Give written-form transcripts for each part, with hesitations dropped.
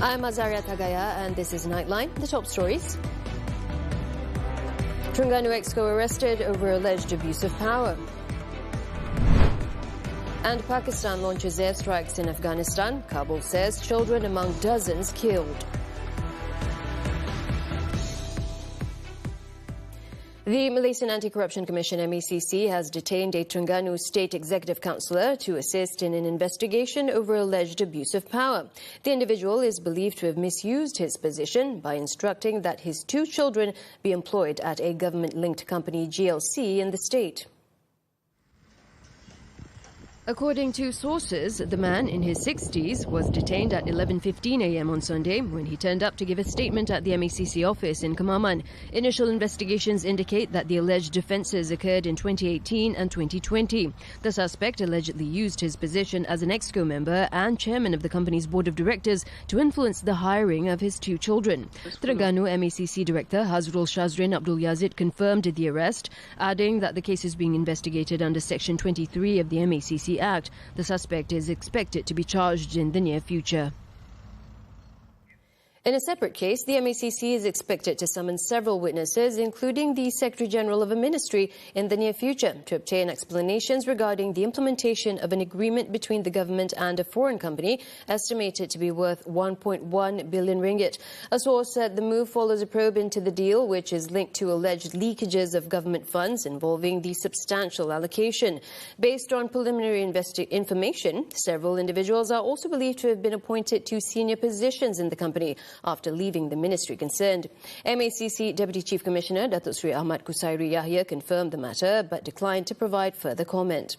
I'm Azaria Tagaya and this is Nightline, the top stories. Terengganu Exco arrested over alleged abuse of power. And Pakistan launches airstrikes in Afghanistan. Kabul says children among dozens killed. The Malaysian Anti-Corruption Commission (MACC) has detained a Terengganu State Executive Councillor to assist in an investigation over alleged abuse of power. The individual is believed to have misused his position by instructing that his 2 children be employed at a government-linked company GLC in the state. According to sources, the man in his 60s was detained at 11:15 a.m. on Sunday when he turned up to give a statement at the MACC office in Kemaman. Initial investigations indicate that the alleged offences occurred in 2018 and 2020. The suspect allegedly used his position as an Exco member and chairman of the company's board of directors to influence the hiring of his 2 children. Terengganu MACC Director Hazrul Shazrin Abdul Yazid confirmed the arrest, adding that the case is being investigated under Section 23 of the MACC Act. The suspect is expected to be charged in the near future. In a separate case, the MACC is expected to summon several witnesses, including the Secretary-General of a ministry, in the near future to obtain explanations regarding the implementation of an agreement between the government and a foreign company estimated to be worth 1.1 billion ringgit. A source said the move follows a probe into the deal, which is linked to alleged leakages of government funds involving the substantial allocation. Based on preliminary information, several individuals are also believed to have been appointed to senior positions in the company after leaving the ministry concerned. MACC Deputy Chief Commissioner Datuk Sri Ahmad Kusairi Yahya confirmed the matter but declined to provide further comment.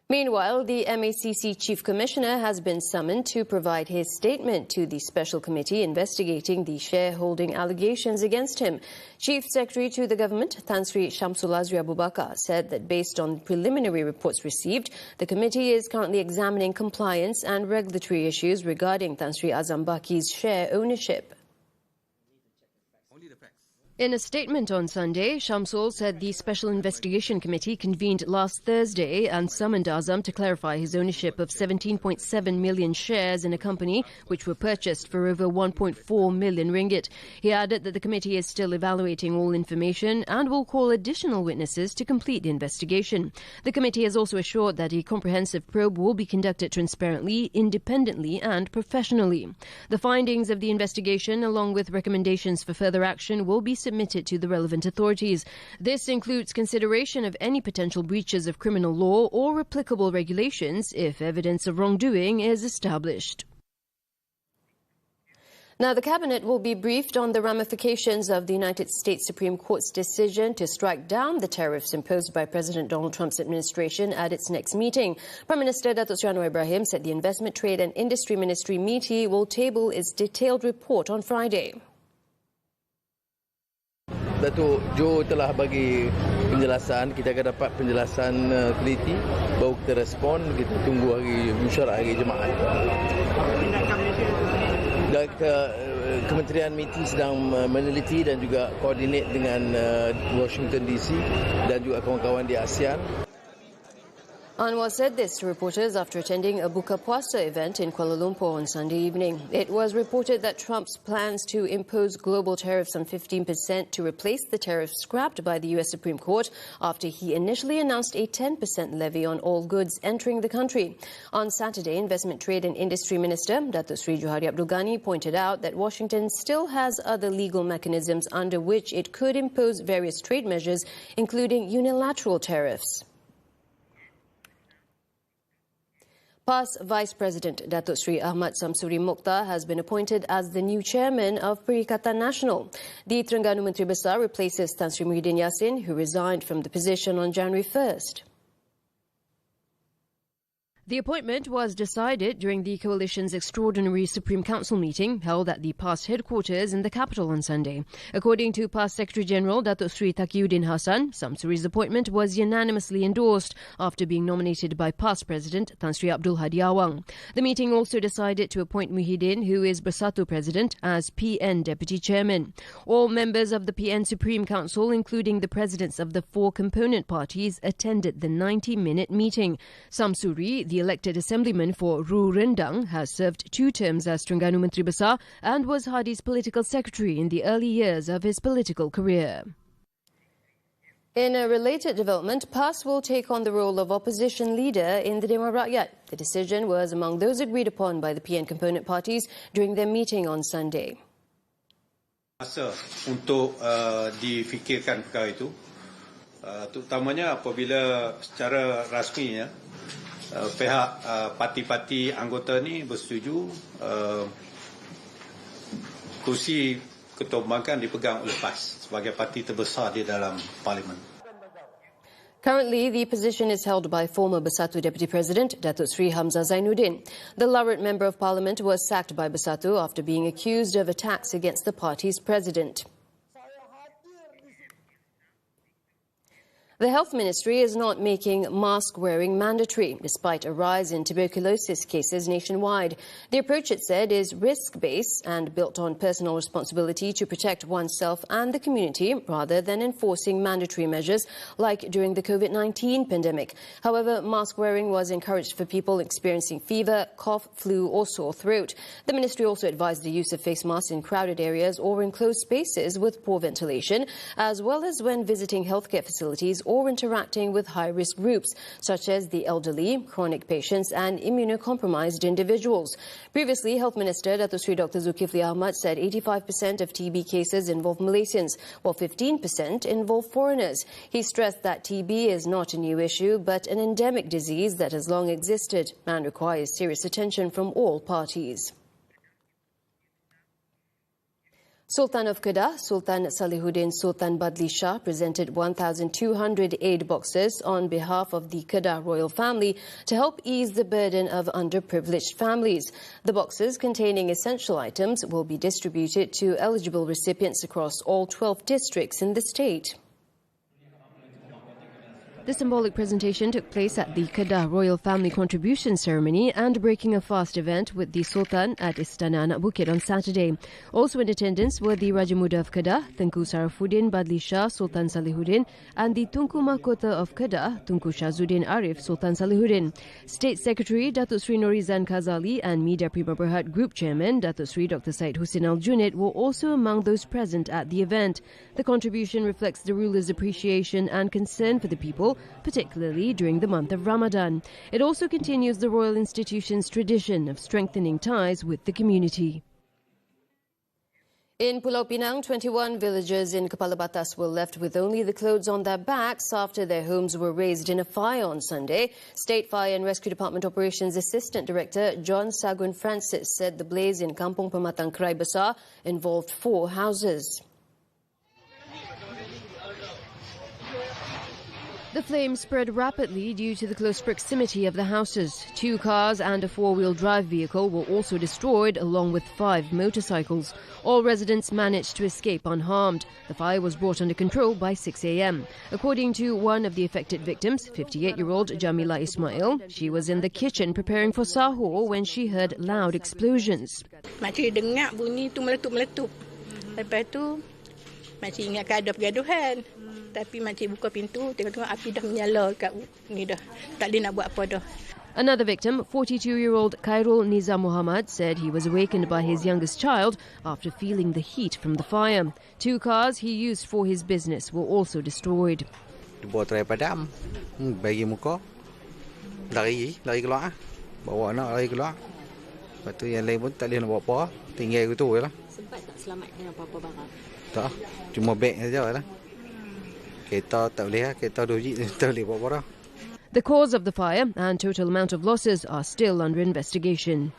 Meanwhile, the MACC Chief Commissioner has been summoned to provide his statement to the special committee investigating the shareholding allegations against him. Chief Secretary to the government, Tan Sri Shamsul Azri Abu Bakar, said that based on preliminary reports received, the committee is currently examining compliance and regulatory issues regarding Tan Sri Azam Baki's share ownership. In a statement on Sunday, Shamsul said the Special Investigation Committee convened last Thursday and summoned Azam to clarify his ownership of 17.7 million shares in a company which were purchased for over 1.4 million ringgit. He added that the committee is still evaluating all information and will call additional witnesses to complete the investigation. The committee has also assured that a comprehensive probe will be conducted transparently, independently and professionally. The findings of the investigation, along with recommendations for further action, will be submitted to the relevant authorities. This includes consideration of any potential breaches of criminal law or applicable regulations if evidence of wrongdoing is established. Now, the Cabinet will be briefed on the ramifications of the United States Supreme Court's decision to strike down the tariffs imposed by President Donald Trump's administration at its next meeting. Prime Minister Datuk Sri Anwar Ibrahim said the Investment, Trade and Industry Ministry MITI will table its detailed report on Friday. Datuk Jo telah bagi penjelasan, kita akan dapat penjelasan teliti, baru kita respon, kita tunggu hari mesyuarat hari Jumaat. Dan Kementerian MITI sedang meneliti dan juga koordinat dengan Washington DC dan juga kawan-kawan di ASEAN. Anwar said this to reporters after attending a Buka Puasa event in Kuala Lumpur on Sunday evening. It was reported that Trump's plans to impose global tariffs on 15% to replace the tariffs scrapped by the US Supreme Court after he initially announced a 10% levy on all goods entering the country. On Saturday, Investment, Trade and Industry Minister Datuk Sri Johari Abdul Ghani pointed out that Washington still has other legal mechanisms under which it could impose various trade measures, including unilateral tariffs. PAS Vice President Datuk Sri Ahmad Samsuri Mokhtar has been appointed as the new chairman of Perikatan Nasional. The Terengganu Menteri Besar replaces Tan Sri Muhyiddin Yassin, who resigned from the position on January 1st. The appointment was decided during the coalition's extraordinary Supreme Council meeting held at the PAS headquarters in the capital on Sunday. According to PAS Secretary-General Datuk Sri Takiuddin Hassan, Samsuri's appointment was unanimously endorsed after being nominated by PAS President Tan Sri Abdul Hadi Awang. The meeting also decided to appoint Muhyiddin, who is Bersatu President, as PN Deputy Chairman. All members of the PN Supreme Council, including the presidents of the 4 component parties, attended the 90-minute meeting. Samsuri, the the elected assemblyman for Ru Rendang, has served 2 terms as Terengganu Menteri Besar and was Hadi's political secretary in the early years of his political career. In a related development, PAS will take on the role of opposition leader in the Dewan Rakyat. The decision was among those agreed upon by the PN component parties during their meeting on Sunday. Masa untuk difikirkan perkara itu, terutamanya apabila secara rasminya pihak parti-parti anggota ni bersetuju kursi Ketua Pembangkang dipegang oleh PAS sebagai parti terbesar di dalam Parlimen. Currently, the position is held by former Bersatu Deputy President Datuk Sri Hamzah Zainuddin. The laureate Member of Parliament was sacked by Bersatu after being accused of attacks against the party's president. The Health Ministry is not making mask wearing mandatory, despite a rise in tuberculosis cases nationwide. The approach, it said, is risk-based and built on personal responsibility to protect oneself and the community, rather than enforcing mandatory measures like during the COVID-19 pandemic. However, mask wearing was encouraged for people experiencing fever, cough, flu or sore throat. The ministry also advised the use of face masks in crowded areas or in closed spaces with poor ventilation, as well as when visiting healthcare facilities or interacting with high-risk groups, such as the elderly, chronic patients and immunocompromised individuals. Previously, Health Minister Datuk Sri Dr. Zulkifli Ahmad said 85% of TB cases involve Malaysians, while 15% involve foreigners. He stressed that TB is not a new issue, but an endemic disease that has long existed and requires serious attention from all parties. Sultan of Kedah, Sultan Salihuddin Sultan Badli Shah, presented 1,200 aid boxes on behalf of the Kedah royal family to help ease the burden of underprivileged families. The boxes containing essential items will be distributed to eligible recipients across all 12 districts in the state. The symbolic presentation took place at the Kedah Royal Family Contribution Ceremony and Breaking a Fast event with the Sultan at Istana Anak Bukit on Saturday. Also in attendance were the Raja Muda of Kedah, Tengku Sarafuddin Badli Shah Sultan Salihuddin, and the Tunku Mahkota of Kedah, Tunku Shazuddin Arif Sultan Salihuddin. State Secretary Datuk Sri Norizan Kazali and Media Prima Berhad Group Chairman Datuk Sri Dr. Syed Hussein Al-Junid were also among those present at the event. The contribution reflects the ruler's appreciation and concern for the people, particularly during the month of Ramadan. It also continues the royal institution's tradition of strengthening ties with the community. In Pulau Pinang, 21 villagers in Kepala Batas were left with only the clothes on their backs after their homes were razed in a fire on Sunday. State Fire and Rescue Department Operations Assistant Director John Sagun Francis said the blaze in Kampung Pematang Kerai Besar involved 4 houses. The flames spread rapidly due to the close proximity of the houses. 2 cars and a 4-wheel drive vehicle were also destroyed, along with 5 motorcycles. All residents managed to escape unharmed. The fire was brought under control by 6 a.m. According to one of the affected victims, 58-year-old Jamila Ismail, she was in the kitchen preparing for sahur when she heard loud explosions. Macam dengar bunyi tu meletup-meletup. Lepas tu macam ingat ada pergaduhan. Tapi macam buka pintu, tengok-tengok api dah menyala kat ni dah. Tak boleh nak buat apa dah. Another victim, 42-year-old Khairul Nizam Muhammad, said he was awakened by his youngest child after feeling the heat from the fire. 2 cars he used for his business were also destroyed. Bawa terai padam, bagi muka, lari keluar. Bawa anak lari keluar. Lepas tu yang lain pun tak boleh nak buat apa. Tinggal gitu je lah. Sempat tak selamatkan apa-apa barang? Tak, cuma beg saja lah. Kereta tak boleh lah, kereta 2 biji tak boleh buat apa dah. The cause of the fire and total amount of losses are still under investigation.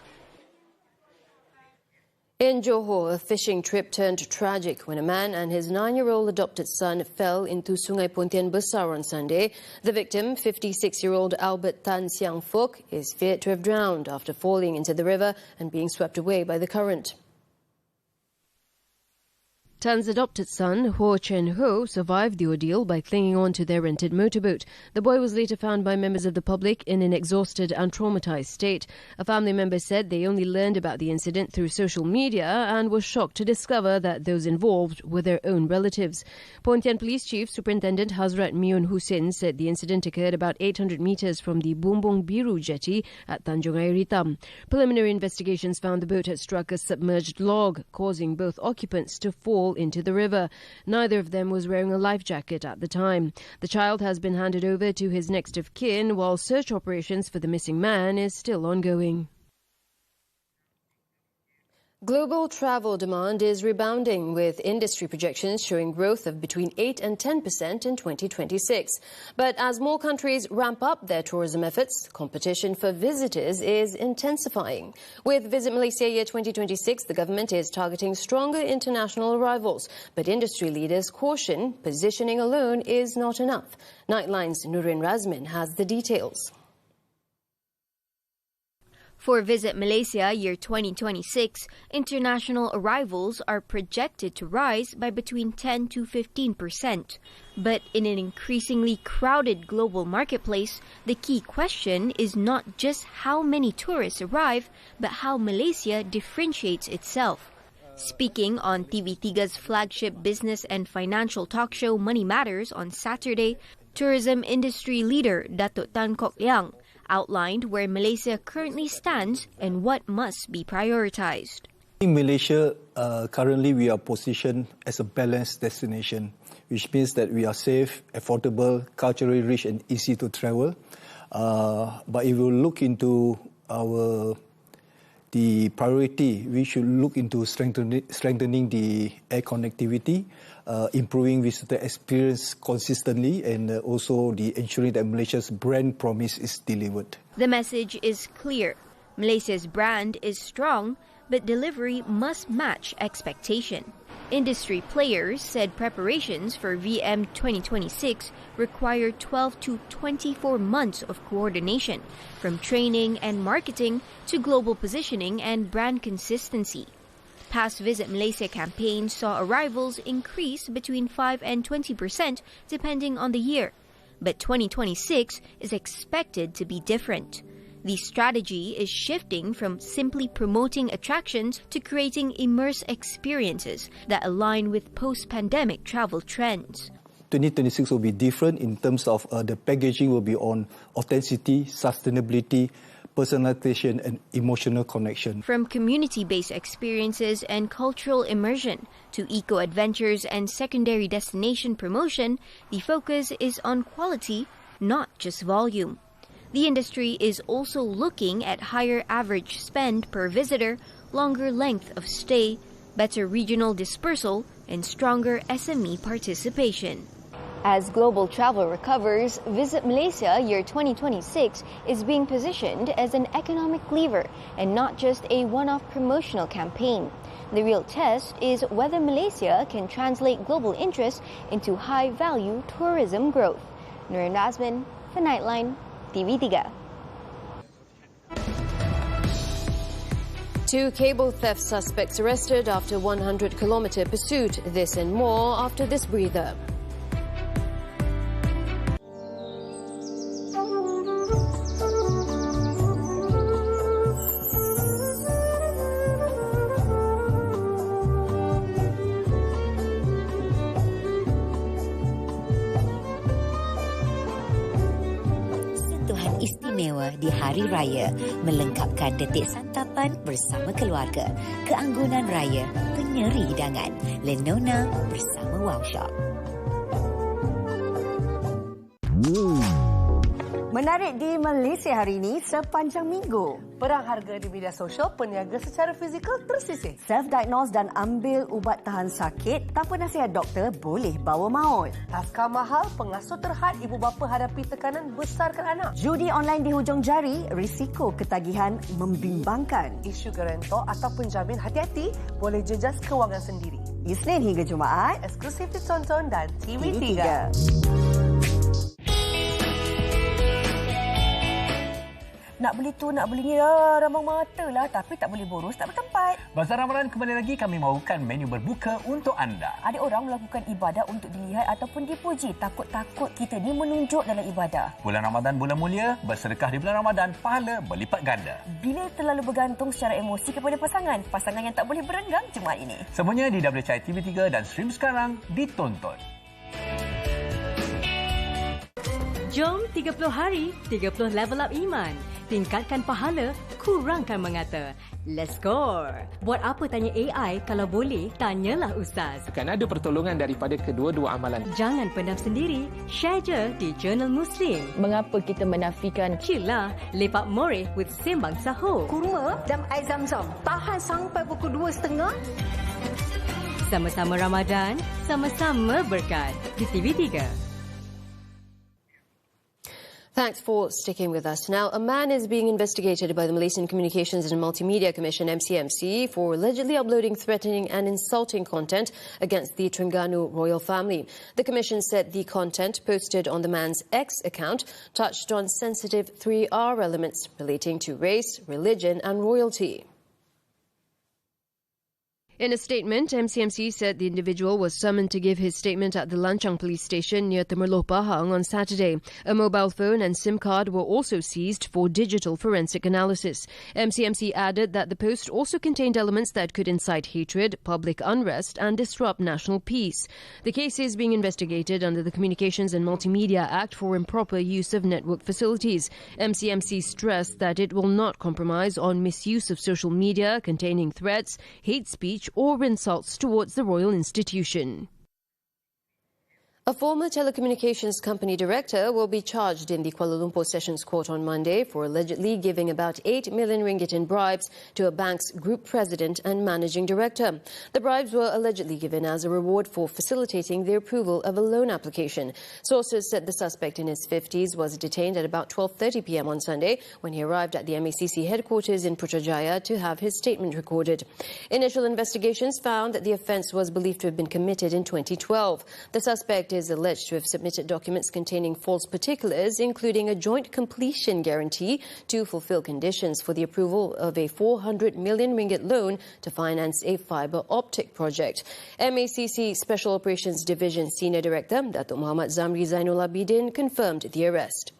In Johor, a fishing trip turned tragic when a man and his 9-year-old adopted son fell into Sungai Pontian Besar on Sunday. The victim, 56-year-old Albert Tan Siang Fok, is feared to have drowned after falling into the river and being swept away by the current. Tan's adopted son, Ho Chen Ho, survived the ordeal by clinging on to their rented motorboat. The boy was later found by members of the public in an exhausted and traumatized state. A family member said they only learned about the incident through social media and was shocked to discover that those involved were their own relatives. Pontian Police Chief Superintendent Hazrat Miun Hussein said the incident occurred about 800 meters from the Bumbung Biru jetty at Tanjung Air Hitam. Preliminary investigations found the boat had struck a submerged log, causing both occupants to fall into the river. Neither of them was wearing a life jacket at the time. The child has been handed over to his next of kin, while search operations for the missing man is still ongoing. Global travel demand is rebounding, with industry projections showing growth of between 8 and 10% in 2026. But as more countries ramp up their tourism efforts, competition for visitors is intensifying. With Visit Malaysia Year 2026, the government is targeting stronger international arrivals. But industry leaders caution positioning alone is not enough. Nightline's Nurin Razmin has the details. For Visit Malaysia Year 2026, international arrivals are projected to rise by between 10 to 15%. But in an increasingly crowded global marketplace, the key question is not just how many tourists arrive, but how Malaysia differentiates itself. Speaking on TV3's flagship business and financial talk show Money Matters on Saturday, tourism industry leader Datuk Tan Kok Leong outlined where Malaysia currently stands and what must be prioritized. In Malaysia, currently we are positioned as a balanced destination, which means that we are safe, affordable, culturally rich and easy to travel. But if we look into the priority, we should look into strengthening the air connectivity, improving visitor experience consistently, and also ensuring that Malaysia's brand promise is delivered. The message is clear. Malaysia's brand is strong, but delivery must match expectation. Industry players said preparations for VM 2026 require 12 to 24 months of coordination, from training and marketing to global positioning and brand consistency. Past Visit Malaysia campaigns saw arrivals increase between 5 and 20% depending on the year. But 2026 is expected to be different. The strategy is shifting from simply promoting attractions to creating immersive experiences that align with post-pandemic travel trends. 2026 will be different in terms of the packaging will be on authenticity, sustainability, personalization and emotional connection. From community-based experiences and cultural immersion to eco-adventures and secondary destination promotion, the focus is on quality, not just volume. The industry is also looking at higher average spend per visitor, longer length of stay, better regional dispersal, and stronger SME participation. As global travel recovers, Visit Malaysia Year 2026 is being positioned as an economic lever and not just a one-off promotional campaign. The real test is whether Malaysia can translate global interest into high-value tourism growth. Nurin Razmin for Nightline, TV3. Two cable theft suspects arrested after 100-kilometer pursuit. This and more after this breather. Istimewa di Hari Raya melengkapkan detik santapan bersama keluarga. Keanggunan raya, penyeri hidangan. Lenona bersama Wow Shop. Menarik di Malaysia hari ini sepanjang minggu. Perang harga di media sosial, peniaga secara fizikal tersisih. Self-diagnose dan ambil ubat tahan sakit, tanpa nasihat doktor boleh bawa maut. Tafkah mahal, pengasuh terhad, ibu bapa hadapi tekanan besarkan anak. Judi online di hujung jari, risiko ketagihan membimbangkan. Isu garantor atau penjamin, hati-hati, boleh jejas kewangan sendiri. Isnin hingga Jumaat, eksklusif ditonton dan TV3. Nak beli tu, nak beli ni, ramang mata lah. Tapi tak boleh boros, tak bertempat. Bazar Ramadan kembali lagi kami mahukan menu berbuka untuk anda. Ada orang melakukan ibadah untuk dilihat ataupun dipuji. Takut-takut kita ni menunjuk dalam ibadah. Bulan Ramadan bulan mulia, bersedekah di bulan Ramadan, pahala berlipat ganda. Bila terlalu bergantung secara emosi kepada pasangan yang tak boleh berenggang Jumaat ini. Semuanya di WCI TV3 dan stream sekarang ditonton. Jom 30 hari, 30 level up iman. Tingkatkan pahala, kurangkan mengata. Let's go! Buat apa tanya AI kalau boleh, tanyalah Ustaz. Akan ada pertolongan daripada kedua-dua amalan. Jangan pendam sendiri, share je di Jurnal Muslim. Mengapa kita menafikan? Chill lepak moreh with Sembang Sahur. Kurma dan air zam-zam. Tahan sampai pukul 2.30. Sama-sama Ramadan, sama-sama berkat. Di TV3. Thanks for sticking with us. Now, a man is being investigated by the Malaysian Communications and Multimedia Commission, MCMC, for allegedly uploading threatening and insulting content against the Terengganu royal family. The commission said the content posted on the man's X account touched on sensitive 3R elements relating to race, religion and royalty. In a statement, MCMC said the individual was summoned to give his statement at the Lanchang police station near Temerloh Pahang on Saturday. A mobile phone and SIM card were also seized for digital forensic analysis. MCMC added that the post also contained elements that could incite hatred, public unrest and disrupt national peace. The case is being investigated under the Communications and Multimedia Act for improper use of network facilities. MCMC stressed that it will not compromise on misuse of social media containing threats, hate speech or insults towards the royal institution. A former telecommunications company director will be charged in the Kuala Lumpur Sessions Court on Monday for allegedly giving about 8 million ringgit in bribes to a bank's group president and managing director. The bribes were allegedly given as a reward for facilitating the approval of a loan application. Sources said the suspect in his 50s was detained at about 12:30 p.m. on Sunday when he arrived at the MACC headquarters in Putrajaya to have his statement recorded. Initial investigations found that the offence was believed to have been committed in 2012. The suspect is alleged to have submitted documents containing false particulars, including a joint completion guarantee to fulfill conditions for the approval of a 400 million ringgit loan to finance a fibre optic project. MACC Special Operations Division Senior Director Datuk Muhammad Zamri Zainul Abidin confirmed the arrest.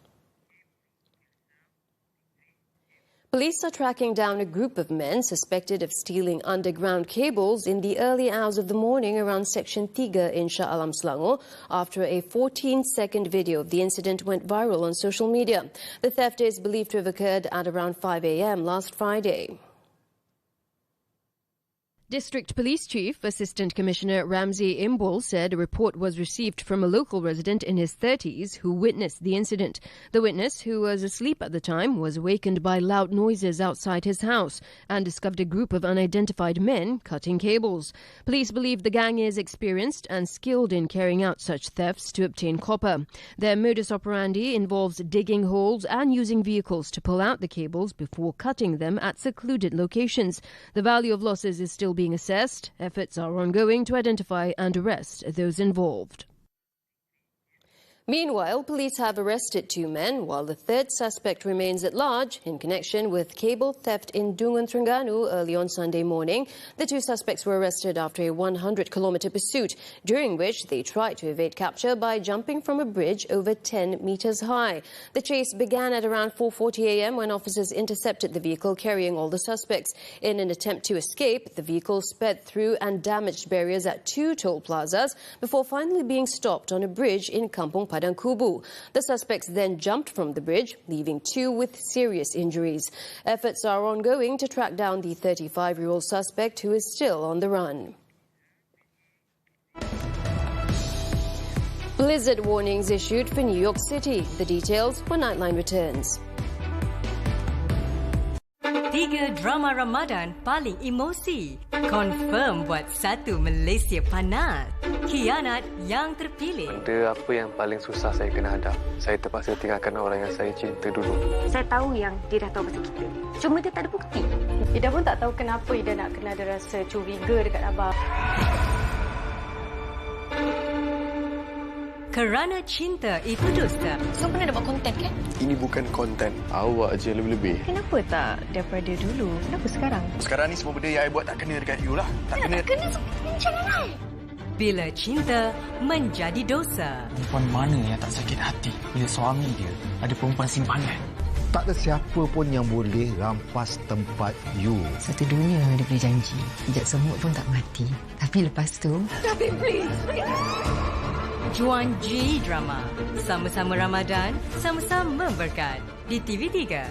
Police are tracking down a group of men suspected of stealing underground cables in the early hours of the morning around Section 3 in Shah Alam, Selangor, after a 14-second video of the incident went viral on social media. The theft is believed to have occurred at around 5 a.m. last Friday. District Police Chief Assistant Commissioner Ramzi Imbol said a report was received from a local resident in his 30s who witnessed the incident. The witness, who was asleep at the time, was awakened by loud noises outside his house and discovered a group of unidentified men cutting cables. Police believe the gang is experienced and skilled in carrying out such thefts to obtain copper. Their modus operandi involves digging holes and using vehicles to pull out the cables before cutting them at secluded locations. The value of losses is still being assessed. Efforts are ongoing to identify and arrest those involved. Meanwhile, police have arrested 2 men, while the third suspect remains at large in connection with cable theft in Dungun, Terengganu early on Sunday morning. The 2 suspects were arrested after a 100-kilometre pursuit, during which they tried to evade capture by jumping from a bridge over 10 metres high. The chase began at around 4:40 a.m. when officers intercepted the vehicle carrying all the suspects. In an attempt to escape, the vehicle sped through and damaged barriers at 2 toll plazas before finally being stopped on a bridge in Kampung Padang Kubu. The suspects then jumped from the bridge, leaving 2 with serious injuries. Efforts are ongoing to track down the 35-year-old suspect who is still on the run. Blizzard warnings issued for New York City. The details when Nightline returns. 3 drama Ramadan paling emosi. Confirm buat satu Malaysia panas. Khianat yang terpilih. Benda apa yang paling susah saya kena hadap? Saya terpaksa tinggalkan orang yang saya cinta dulu. Saya tahu yang dia dah tahu pasal kita. Cuma dia tak ada bukti. Ida pun tak tahu kenapa Ida nak kena ada rasa curiga dekat abang. Kerana cinta itu dusta. So pernah dapat konten kan? Ini bukan konten. Awak je lebih-lebih. Kenapa tak daripada dulu? Kenapa sekarang? Sekarang ni semua benda yang I buat tak kena dekat you lah. Tak kena. Tak kena macam mana? Bila cinta menjadi dosa. Perempuan mana yang tak sakit hati bila suami dia ada perempuan simpanan? Tak ada siapa pun yang boleh rampas tempat you. Satu dunia dia boleh janji. Sekejap semut pun tak mati. Tapi lepas tu... Tapi please. Juan G Drama. Sama-sama Ramadan, sama-sama berkat. Di TV3.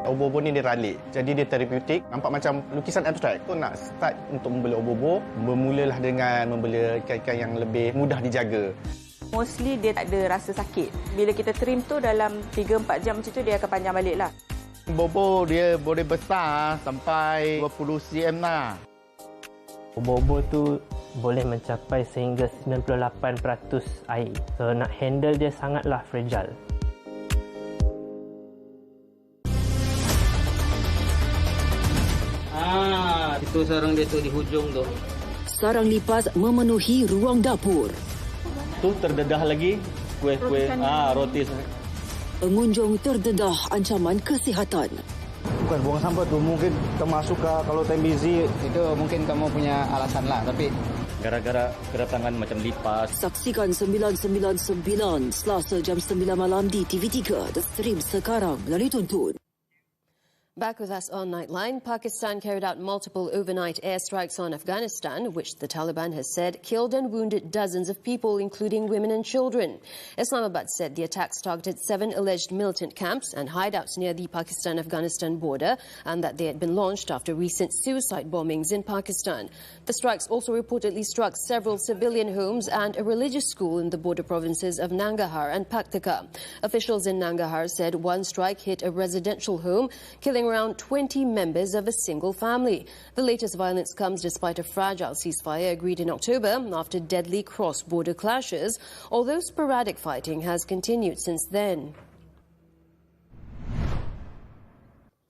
Obo-obo ni dia ralik. Jadi dia terapeutik. Nampak macam lukisan abstrak. Tu nak start untuk membela obo-obo. Bermulalah dengan membela ikan-ikan yang lebih mudah dijaga. Mostly dia tak ada rasa sakit. Bila kita trim tu dalam 3-4 jam macam tu dia akan panjang balik lah. Bobo dia boleh besar sampai 20 cm lah. Obo-obo tu boleh mencapai sehingga 98% air. So nak handle dia sangatlah fragile. Itu sarang dia tu di hujung tu. Sarang lipas memenuhi ruang dapur. Tu terdedah lagi kuih-kuih roti. Pengunjung terdedah ancaman kesihatan. Bukan buang sampah tu, mungkin termasuk kalau time busy. Itu mungkin kamu punya alasan lah, tapi gara-gara kedatangan macam lipas. Saksikan 999 Selasa jam 9 malam di TV3. The Stream sekarang melalui tonton. Back with us on Nightline, Pakistan carried out multiple overnight airstrikes on Afghanistan, which the Taliban has said killed and wounded dozens of people, including women and children. Islamabad said the attacks targeted 7 alleged militant camps and hideouts near the Pakistan-Afghanistan border, and that they had been launched after recent suicide bombings in Pakistan. The strikes also reportedly struck several civilian homes and a religious school in the border provinces of Nangarhar and Paktika. Officials in Nangarhar said one strike hit a residential home, killing around 20 members of a single family. The latest violence comes despite a fragile ceasefire agreed in October after deadly cross-border clashes, although sporadic fighting has continued since then.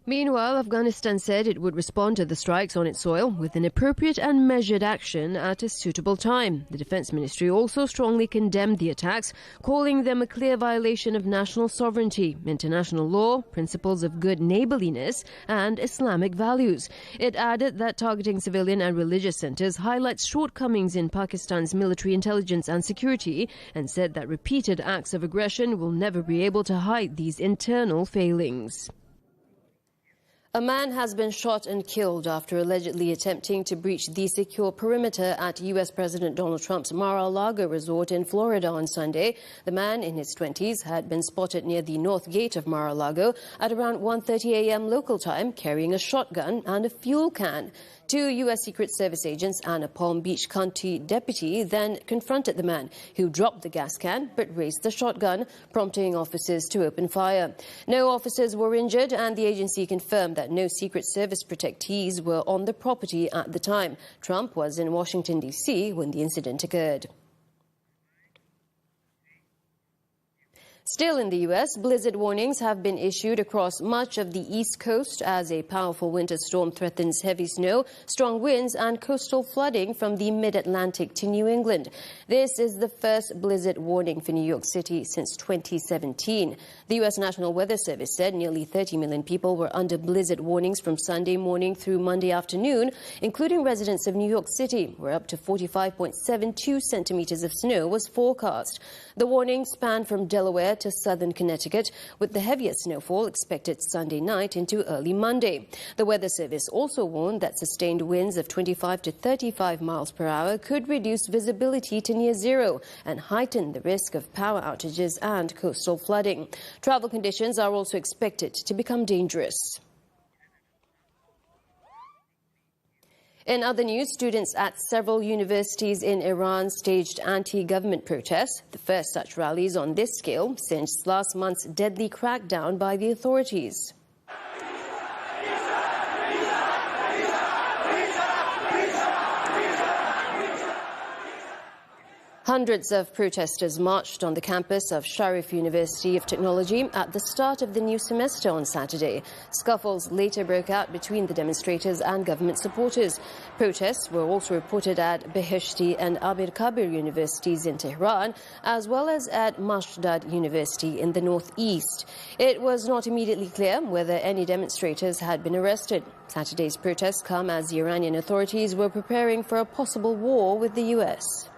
Meanwhile, Afghanistan said it would respond to the strikes on its soil with an appropriate and measured action at a suitable time. The Defence Ministry also strongly condemned the attacks, calling them a clear violation of national sovereignty, international law, principles of good neighbourliness and Islamic values. It added that targeting civilian and religious centres highlights shortcomings in Pakistan's military intelligence and security, and said that repeated acts of aggression will never be able to hide these internal failings. A man has been shot and killed after allegedly attempting to breach the secure perimeter at U.S. President Donald Trump's Mar-a-Lago resort in Florida on Sunday. The man, in his 20s, had been spotted near the north gate of Mar-a-Lago at around 1:30 a.m. local time, carrying a shotgun and a fuel can. 2 U.S. Secret Service agents and a Palm Beach County deputy then confronted the man, who dropped the gas can but raised the shotgun, prompting officers to open fire. No officers were injured, and the agency confirmed that no Secret Service protectees were on the property at the time. Trump was in Washington, D.C. when the incident occurred. Still in the U.S., blizzard warnings have been issued across much of the East Coast as a powerful winter storm threatens heavy snow, strong winds and coastal flooding from the mid-Atlantic to New England. This is the first blizzard warning for New York City since 2017. The U.S. National Weather Service said nearly 30 million people were under blizzard warnings from Sunday morning through Monday afternoon, including residents of New York City, where up to 45.72 centimeters of snow was forecast. The warning spanned from Delaware to southern Connecticut, with the heaviest snowfall expected Sunday night into early Monday. The Weather Service also warned that sustained winds of 25 to 35 miles per hour could reduce visibility to near zero and heighten the risk of power outages and coastal flooding. Travel conditions are also expected to become dangerous. In other news, students at several universities in Iran staged anti-government protests, the first such rallies on this scale since last month's deadly crackdown by the authorities. Hundreds of protesters marched on the campus of Sharif University of Technology at the start of the new semester on Saturday. Scuffles later broke out between the demonstrators and government supporters. Protests were also reported at Beheshti and Abir Kabir universities in Tehran, as well as at Mashdad University in the northeast. It was not immediately clear whether any demonstrators had been arrested. Saturday's protests come as the Iranian authorities were preparing for a possible war with the US.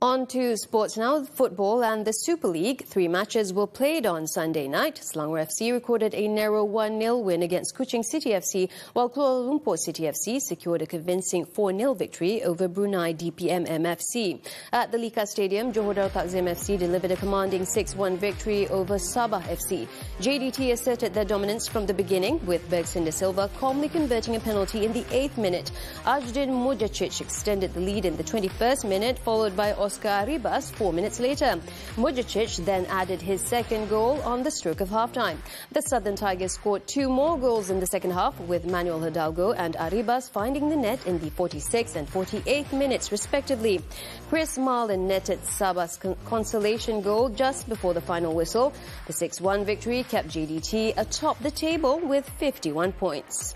On to sports now. Football and the Super League. 3 matches were played on Sunday night. Selangor FC recorded a narrow 1-0 win against Kuching City FC, while Kuala Lumpur City FC secured a convincing 4-0 victory over Brunei DPM MFC. At the Lika Stadium, Johor Darul Takzim FC delivered a commanding 6-1 victory over Sabah FC. JDT asserted their dominance from the beginning, with Bergson de Silva calmly converting a penalty in the 8th minute. Ajdin Mujacic extended the lead in the 21st minute, followed by Oscar Arribas 4 minutes later. Mujacic then added his second goal on the stroke of half-time. The Southern Tigers scored 2 more goals in the second half, with Manuel Hidalgo and Arribas finding the net in the 46th and 48th minutes respectively. Chris Marlin netted Sabah's consolation goal just before the final whistle. The 6-1 victory kept JDT atop the table with 51 points.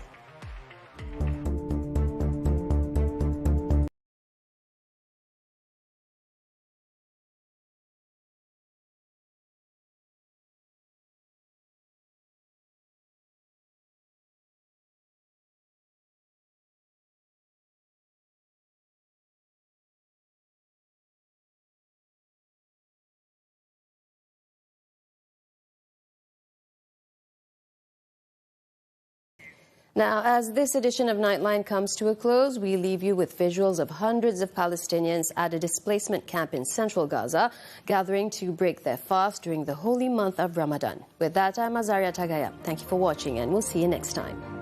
Now, as this edition of Nightline comes to a close, we leave you with visuals of hundreds of Palestinians at a displacement camp in central Gaza, gathering to break their fast during the holy month of Ramadan. With that, I'm Azaria Tagaya. Thank you for watching, and we'll see you next time.